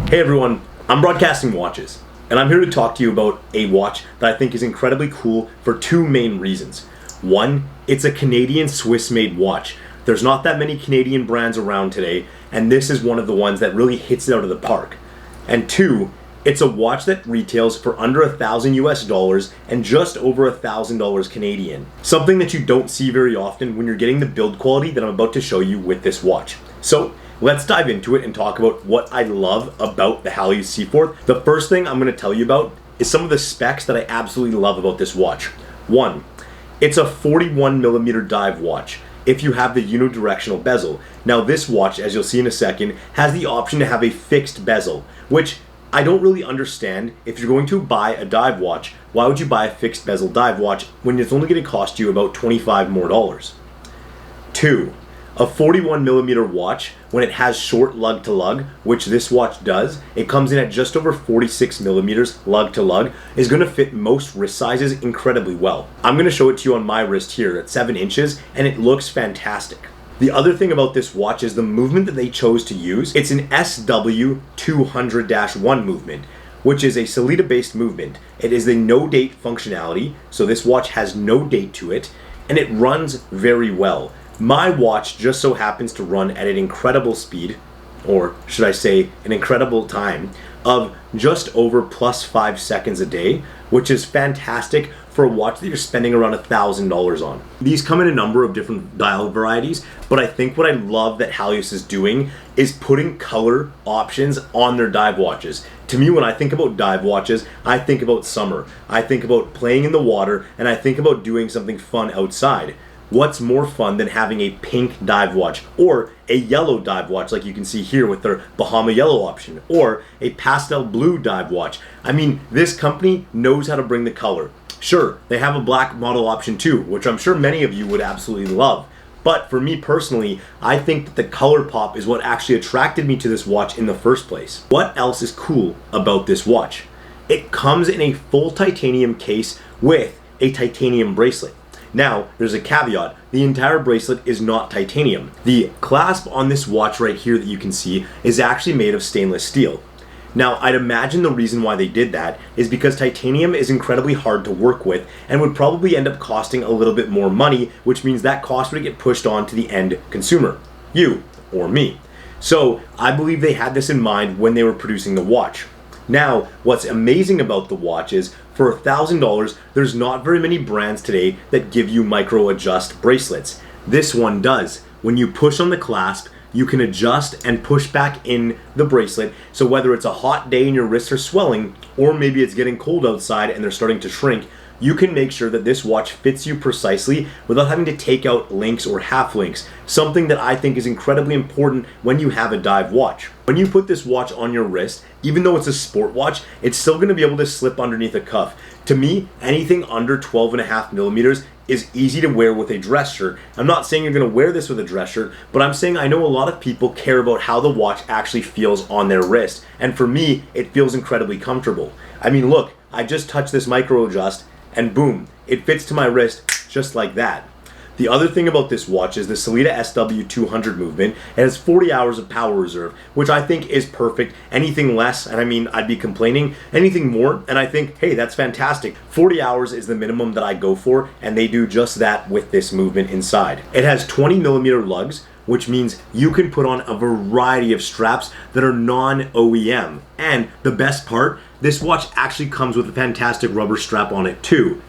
Hey everyone, I'm Broadcasting Watches, and I'm here to talk to you about a watch that I think is incredibly cool for two main reasons. One, it's a Canadian Swiss-made watch. There's not that many Canadian brands around today, and this is one of the ones that really hits it out of the park. And two, it's a watch that retails for under $1,000 and just over $1,000 Canadian. Something that you don't see very often when you're getting the build quality that I'm about to show you with this watch. So let's dive into it and talk about what I love about the Halios Seaforth. The first thing I'm going to tell you about is some of the specs that I absolutely love about this watch. One, it's a 41mm dive watch if you have the unidirectional bezel. Now this watch, as you'll see in a second, has the option to have a fixed bezel, which I don't really understand. If you're going to buy a dive watch, why would you buy a fixed bezel dive watch when it's only going to cost you about $25 more? Two, a 41mm watch, when it has short lug to lug, which this watch does, it comes in at just over 46mm lug to lug, is going to fit most wrist sizes incredibly well. I'm going to show it to you on my wrist here at 7 inches, and it looks fantastic. The other thing about this watch is the movement that they chose to use. It's an SW200-1 movement, which is a Sellita-based movement. It is a no-date functionality, so this watch has no date to it, and it runs very well. My watch just so happens to run at an incredible speed, or should I say an incredible time, of just over +5 seconds a day, which is fantastic for a watch that you're spending around $1,000 on. These come in a number of different dial varieties, but I think what I love that Halios is doing is putting color options on their dive watches. To me, when I think about dive watches, I think about summer. I think about playing in the water, and I think about doing something fun outside. What's more fun than having a pink dive watch or a yellow dive watch like you can see here with their Bahama yellow option, or a pastel blue dive watch? I mean, this company knows how to bring the color. Sure, they have a black model option too, which I'm sure many of you would absolutely love. But for me personally, I think that the color pop is what actually attracted me to this watch in the first place. What else is cool about this watch? It comes in a full titanium case with a titanium bracelet. Now, there's a caveat. The entire bracelet is not titanium. The clasp on this watch right here that you can see is actually made of stainless steel. Now, I'd imagine the reason why they did that is because titanium is incredibly hard to work with and would probably end up costing a little bit more money, which means that cost would get pushed on to the end consumer, you or me. So I believe they had this in mind when they were producing the watch. Now, what's amazing about the watch is for $1,000, there's not very many brands today that give you micro adjust bracelets. This one does. When you push on the clasp, you can adjust and push back in the bracelet. So whether it's a hot day and your wrists are swelling, or maybe it's getting cold outside and they're starting to shrink, you can make sure that this watch fits you precisely without having to take out links or half links, something that I think is incredibly important when you have a dive watch. When you put this watch on your wrist, even though it's a sport watch, it's still going to be able to slip underneath a cuff. To me, anything under 12.5mm is easy to wear with a dress shirt. I'm not saying you're going to wear this with a dress shirt, but I'm saying I know a lot of people care about how the watch actually feels on their wrist, and for me, it feels incredibly comfortable. I mean, look, I just touched this micro adjust, and boom, it fits to my wrist just like that. The other thing about this watch is the Sellita SW200 movement. It has 40 hours of power reserve, which I think is perfect. Anything less, and I mean, I'd be complaining. Anything more, and I think, hey, that's fantastic. 40 hours is the minimum that I go for, and they do just that with this movement inside. It has 20mm lugs, which means you can put on a variety of straps that are non-OEM. And the best part, this watch actually comes with a fantastic rubber strap on it too.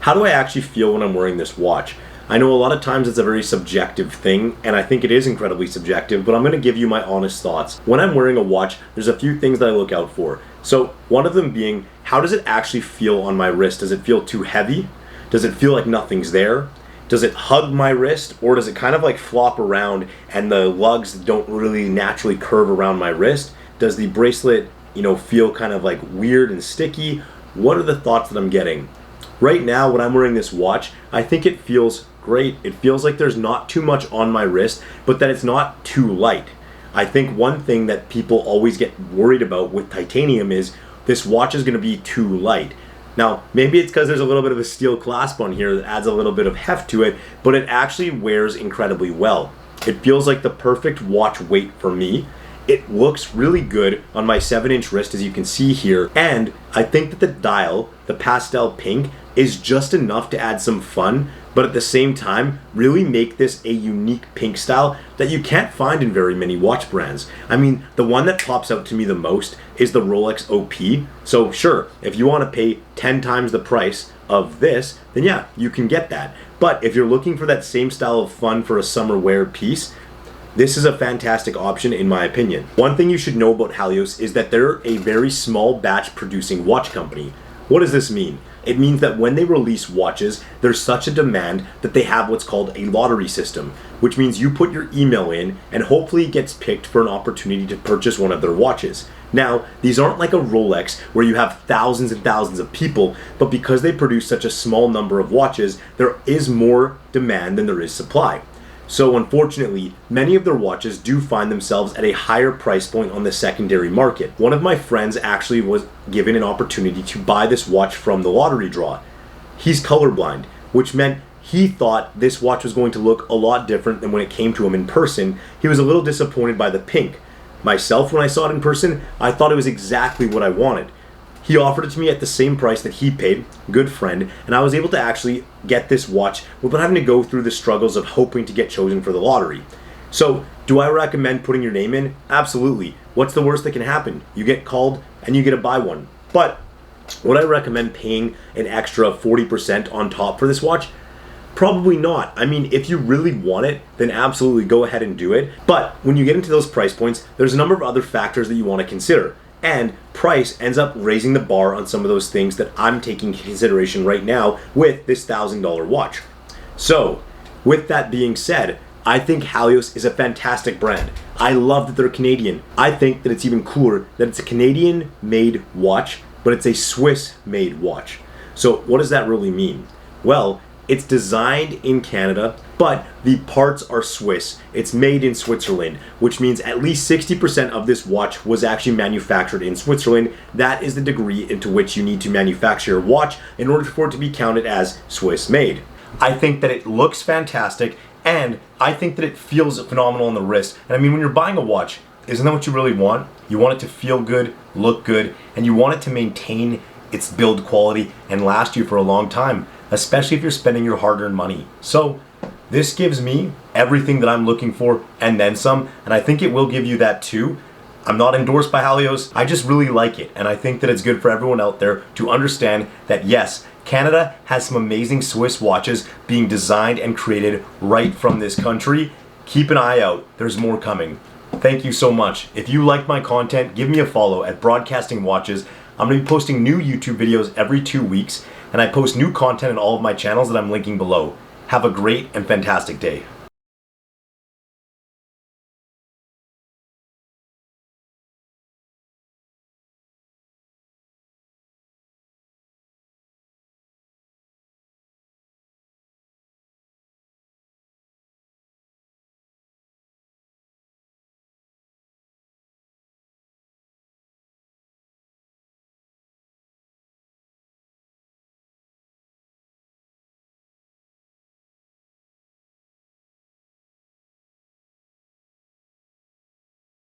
How do I actually feel when I'm wearing this watch? I know a lot of times it's a very subjective thing, and I think it is incredibly subjective, but I'm going to give you my honest thoughts. When I'm wearing a watch, there's a few things that I look out for. So one of them being, how does it actually feel on my wrist? Does it feel too heavy? Does it feel like nothing's there? Does it hug my wrist, or does it kind of like flop around and the lugs don't really naturally curve around my wrist? Does the bracelet, feel kind of like weird and sticky? What are the thoughts that I'm getting? Right now, when I'm wearing this watch, I think it feels great. It feels like there's not too much on my wrist, but that it's not too light. I think one thing that people always get worried about with titanium is this watch is going to be too light. Now, maybe it's because there's a little bit of a steel clasp on here that adds a little bit of heft to it, but it actually wears incredibly well. It feels like the perfect watch weight for me, It looks really good on my 7-inch wrist, as you can see here, and I think that the dial, the pastel pink, is just enough to add some fun, but at the same time, really make this a unique pink style that you can't find in very many watch brands. I mean, the one that pops out to me the most is the Rolex OP. So sure, if you want to pay 10 times the price of this, then yeah, you can get that. But if you're looking for that same style of fun for a summer wear piece, this is a fantastic option in my opinion. One thing you should know about Halios is that they're a very small batch producing watch company. What does this mean? It means that when they release watches, there's such a demand that they have what's called a lottery system, which means you put your email in and hopefully it gets picked for an opportunity to purchase one of their watches. Now, these aren't like a Rolex where you have thousands and thousands of people, but because they produce such a small number of watches, there is more demand than there is supply. So unfortunately, many of their watches do find themselves at a higher price point on the secondary market. One of my friends actually was given an opportunity to buy this watch from the lottery draw. He's colorblind, which meant he thought this watch was going to look a lot different than when it came to him in person. He was a little disappointed by the pink. Myself, when I saw it in person, I thought it was exactly what I wanted. He offered it to me at the same price that he paid, good friend, and I was able to actually get this watch without having to go through the struggles of hoping to get chosen for the lottery. So, do I recommend putting your name in? Absolutely. What's the worst that can happen? You get called and you get to buy one. But would I recommend paying an extra 40% on top for this watch? Probably not. I mean, if you really want it, then absolutely go ahead and do it. But when you get into those price points, there's a number of other factors that you want to consider. And price ends up raising the bar on some of those things that I'm taking into consideration right now with this $1,000 watch. So, with that being said, I think Halios is a fantastic brand. I love that they're Canadian. I think that it's even cooler that it's a Canadian-made watch, but it's a Swiss-made watch. So what does that really mean? Well, it's designed in Canada, but the parts are Swiss. It's made in Switzerland, which means at least 60% of this watch was actually manufactured in Switzerland. That is the degree into which you need to manufacture a watch in order for it to be counted as Swiss made. I think that it looks fantastic, and I think that it feels phenomenal on the wrist. And I mean, when you're buying a watch, isn't that what you really want? You want it to feel good, look good, and you want it to maintain its build quality and last you for a long time, especially if you're spending your hard-earned money. So this gives me everything that I'm looking for and then some, and I think it will give you that too. I'm not endorsed by Halios, I just really like it, and I think that it's good for everyone out there to understand that yes, Canada has some amazing Swiss watches being designed and created right from this country. Keep an eye out, there's more coming. Thank you so much. If you like my content, give me a follow at Broadcasting Watches. I'm going to be posting new YouTube videos every 2 weeks, and I post new content in all of my channels that I'm linking below. Have a great and fantastic day.